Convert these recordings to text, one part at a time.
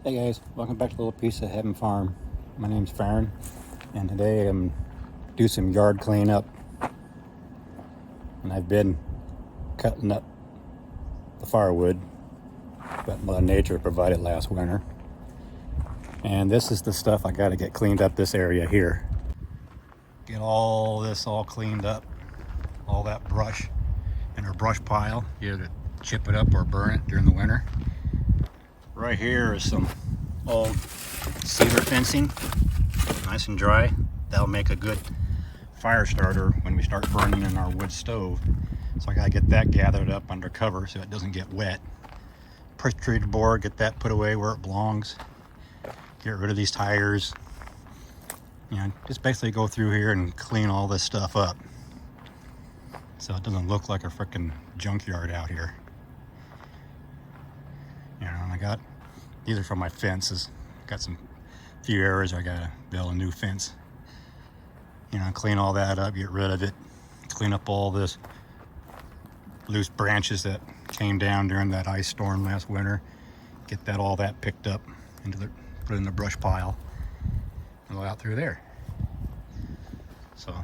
Hey guys, welcome back to Little Piece of Heaven Farm. My name's Farron, and today I'm do some yard cleanup. And I've been cutting up the firewood that Mother Nature provided last winter. And this is the stuff I got to get cleaned up this area here. Get all this all cleaned up, all that brush in our brush pile. Either chip it up or burn it during the winter. Right here is some old cedar fencing, nice and dry. That'll make a good fire starter when we start burning in our wood stove. So I gotta get that gathered up under cover so it doesn't get wet. Pressure treated board, get that put away where it belongs. Get rid of these tires. You know, just basically go through here and clean all this stuff up so it doesn't look like a freaking junkyard out here. You know, and I got, these are from my fences. Got some few areas I gotta build a new fence. You know, clean all that up, get rid of it, clean up all this loose branches that came down during that ice storm last winter. Get that all that picked up into the, put it in the brush pile and go out through there. So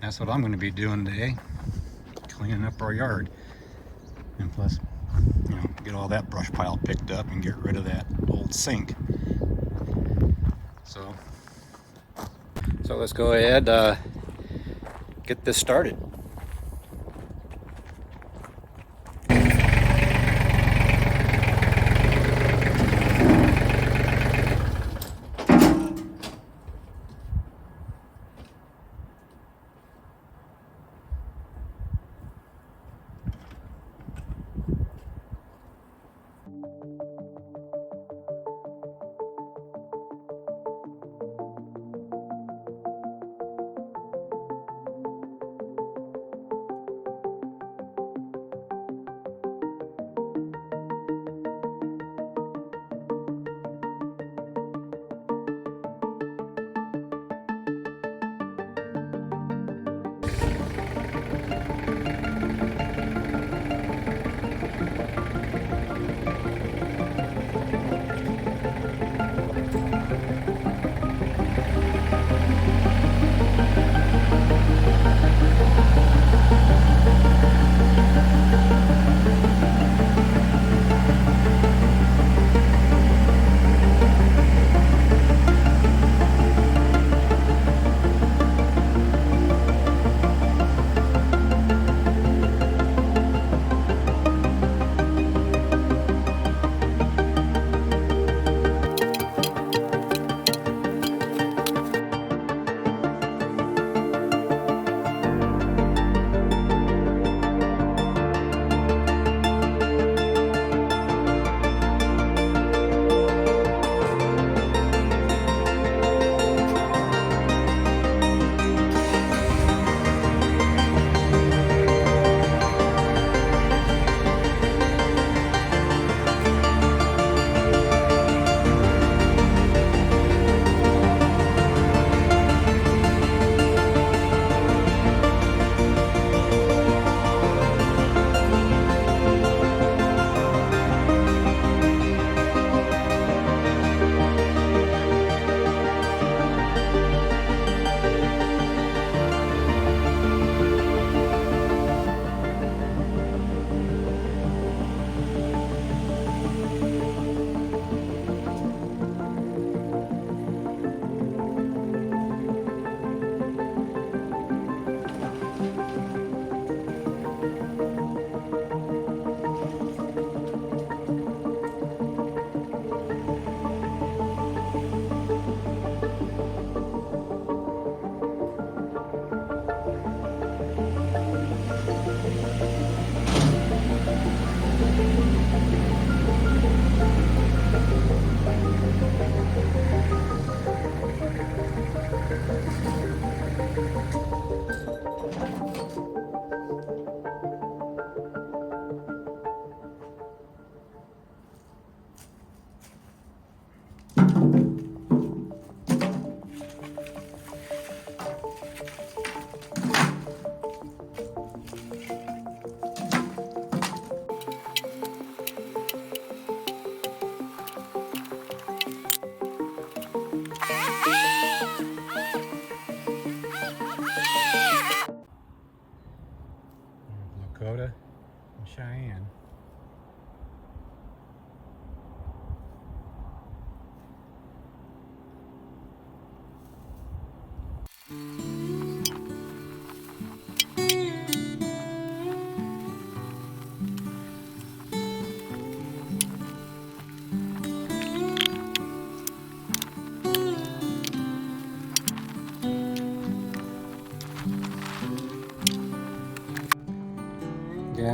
that's what I'm going to be doing today, cleaning up our yard, and plus, you know, get all that brush pile picked up and get rid of that old sink. So let's go ahead, get this started.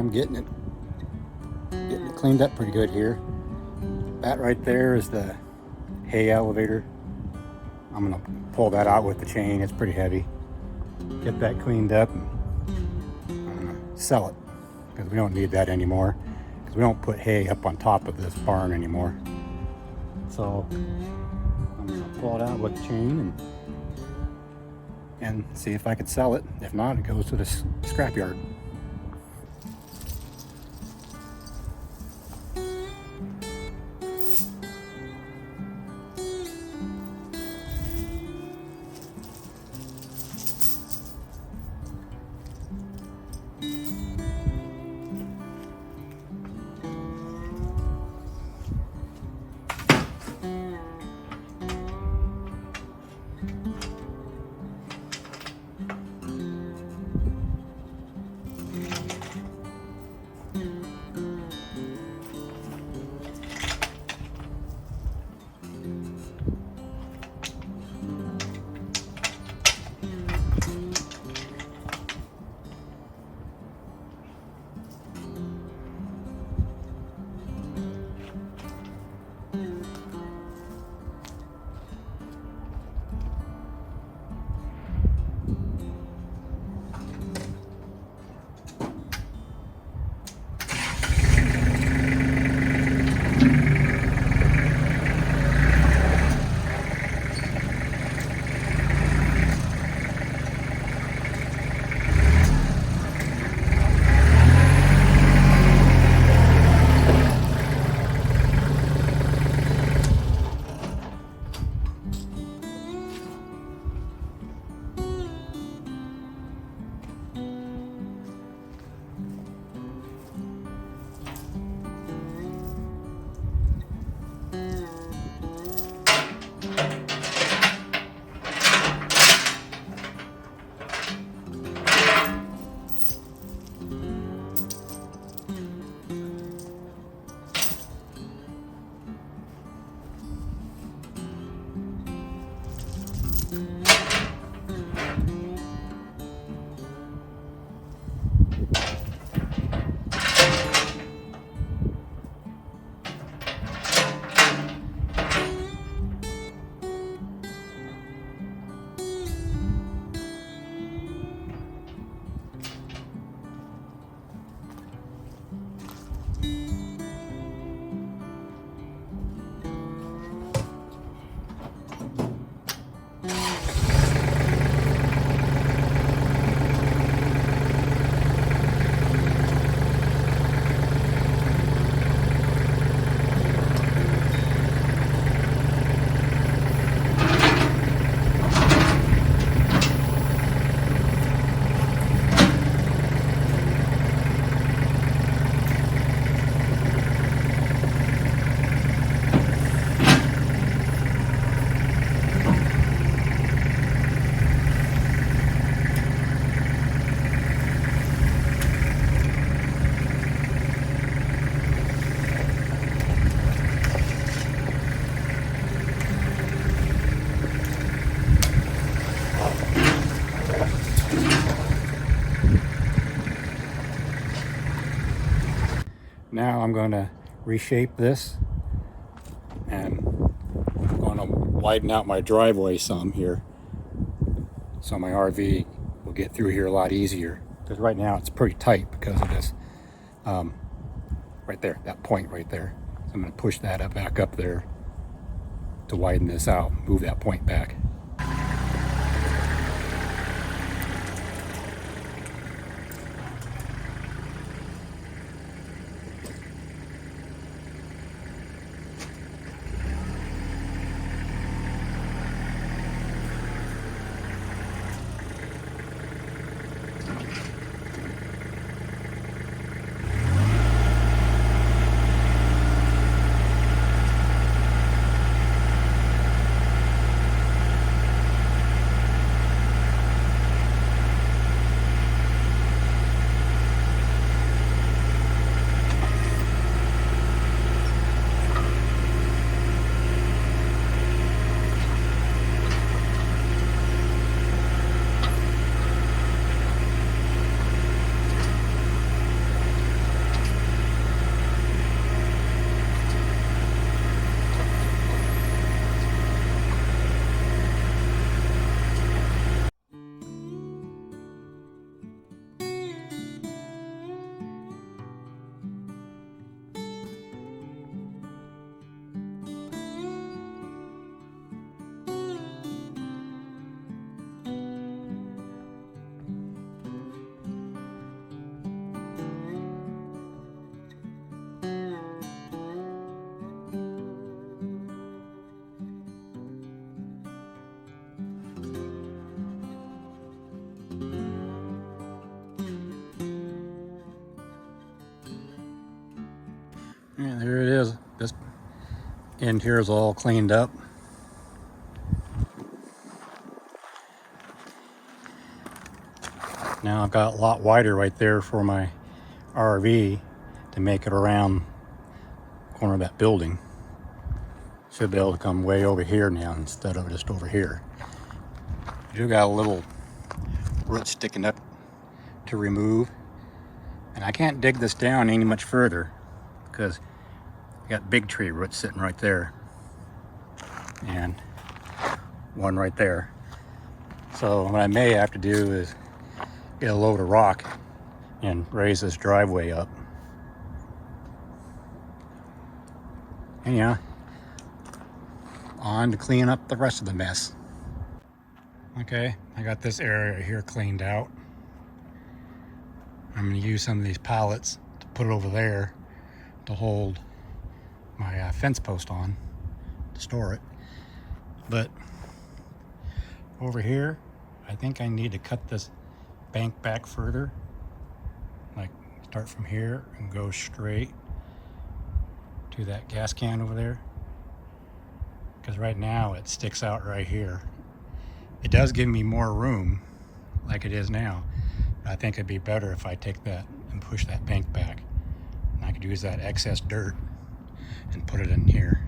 I'm getting it cleaned up pretty good here. That right there is the hay elevator. I'm gonna pull that out with the chain. It's pretty heavy. Get that cleaned up and I'm gonna sell it because we don't need that anymore, because we don't put hay up on top of this barn anymore. So I'm gonna pull it out with the chain and see if I could sell it. If not, it goes to the scrapyard. Now I'm going to reshape this, and I'm going to widen out my driveway some here so my RV will get through here a lot easier, because right now it's pretty tight because of this right there, that point right there. So I'm going to push that up, back up there to widen this out, move that point back. End here is all cleaned up. Now I've got a lot wider right there for my RV to make it around the corner of that building. Should be able to come way over here now instead of just over here. I do got a little root sticking up to remove, and I can't dig this down any much further because I got big tree roots sitting right there and one right there. So what I may have to do is get a load of rock and raise this driveway up. Anyhow, on to clean up the rest of the mess. Okay, I got this area here cleaned out. I'm going to use some of these pallets to put it over there to hold my fence post on to store it. But over here, I think I need to cut this bank back further, like start from here and go straight to that gas can over there, because right now it sticks out right here. It does give me more room like it is now. I think it'd be better if I take that and push that bank back, and I could use that excess dirt and put it in here.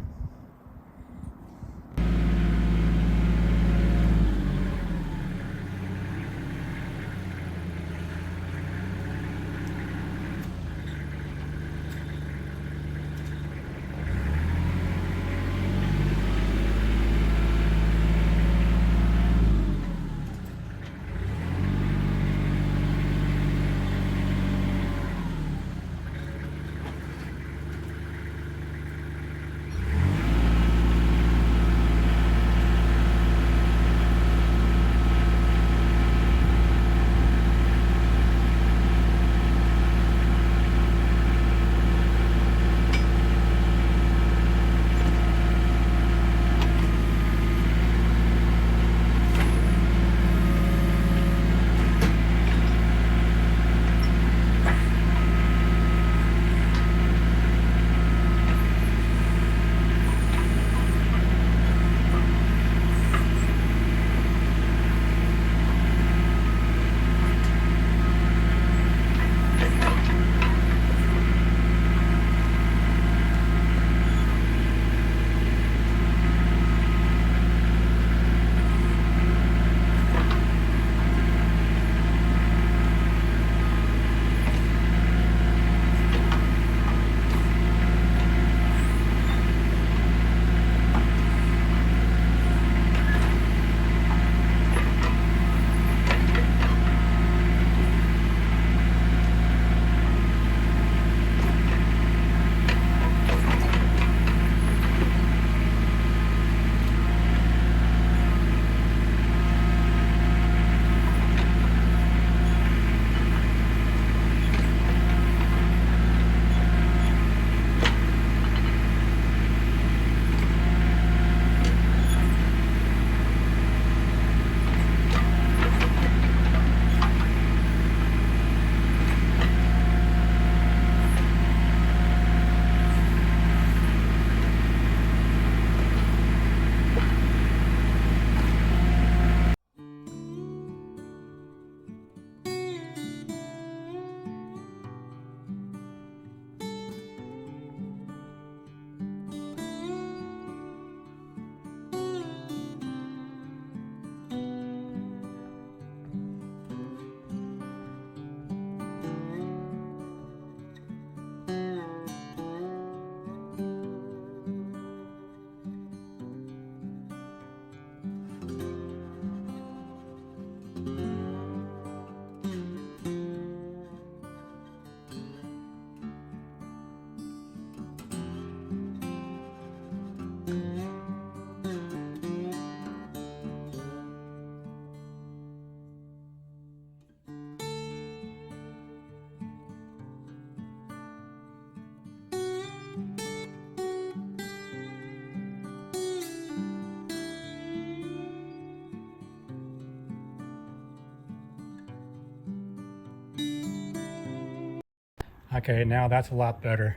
Okay, now that's a lot better.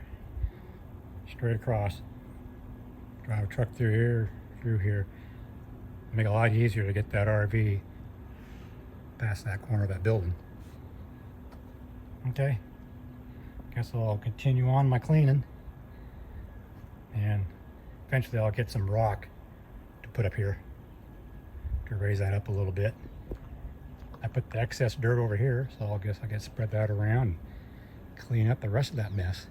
Straight across. Drive a truck through here. Make it a lot easier to get that RV past that corner of that building. Okay, guess I'll continue on my cleaning, and eventually I'll get some rock to put up here to raise that up a little bit. I put the excess dirt over here, so I guess I can spread that around and clean up the rest of that mess.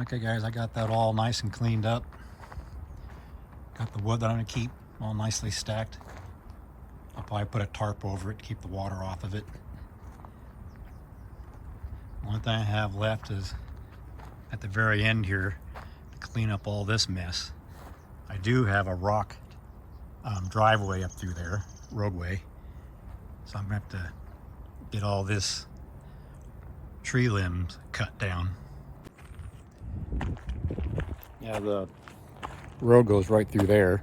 Okay guys, I got that all nice and cleaned up. Got the wood that I'm going to keep all nicely stacked. I'll probably put a tarp over it to keep the water off of it. One thing I have left is at the very end here to clean up all this mess. I do have a rock driveway up through there, roadway. So I'm going to have to get all this tree limbs cut down. Yeah, the road goes right through there.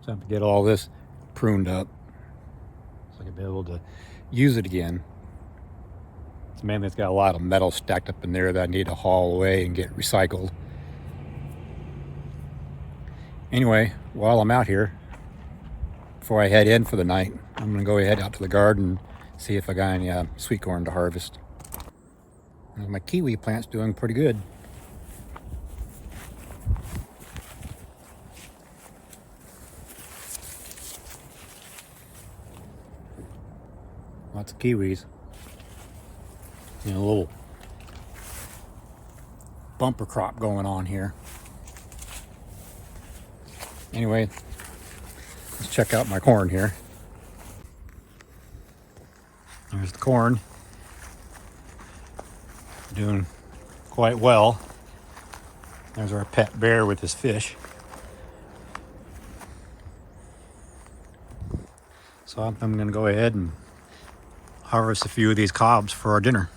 So I have to get all this pruned up so I can be able to use it again. It's mainly, it's got a lot of metal stacked up in there that I need to haul away and get recycled. Anyway, while I'm out here, before I head in for the night, I'm going to go ahead out to the garden, see if I got any sweet corn to harvest. My kiwi plant's doing pretty good. Lots of kiwis. You know, a little bumper crop going on here. Anyway, let's check out my corn here. There's the corn. Doing quite well. There's our pet bear with his fish. So I'm going to go ahead and harvest a few of these cobs for our dinner.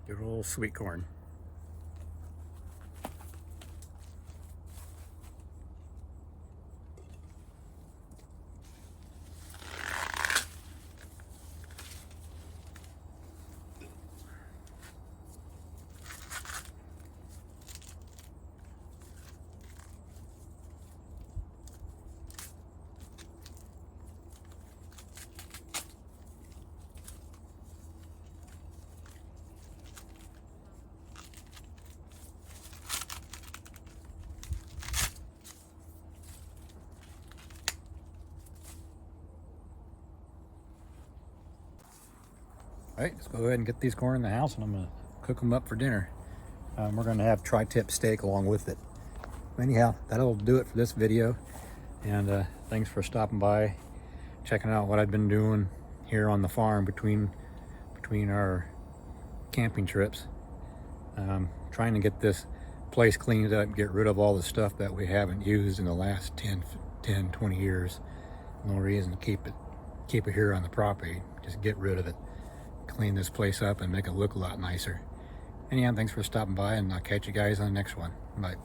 Good old sweet corn. All right, let's go ahead and get these corn in the house, and I'm gonna cook them up for dinner. We're gonna have tri-tip steak along with it. Anyhow, that'll do it for this video. And thanks for stopping by, checking out what I've been doing here on the farm between our camping trips. Trying to get this place cleaned up, get rid of all the stuff that we haven't used in the last 10, 20 years. No reason to keep it here on the property. Just get rid of it. Clean this place up and make it look a lot nicer. Anyhow, thanks for stopping by, and I'll catch you guys on the next one. Bye.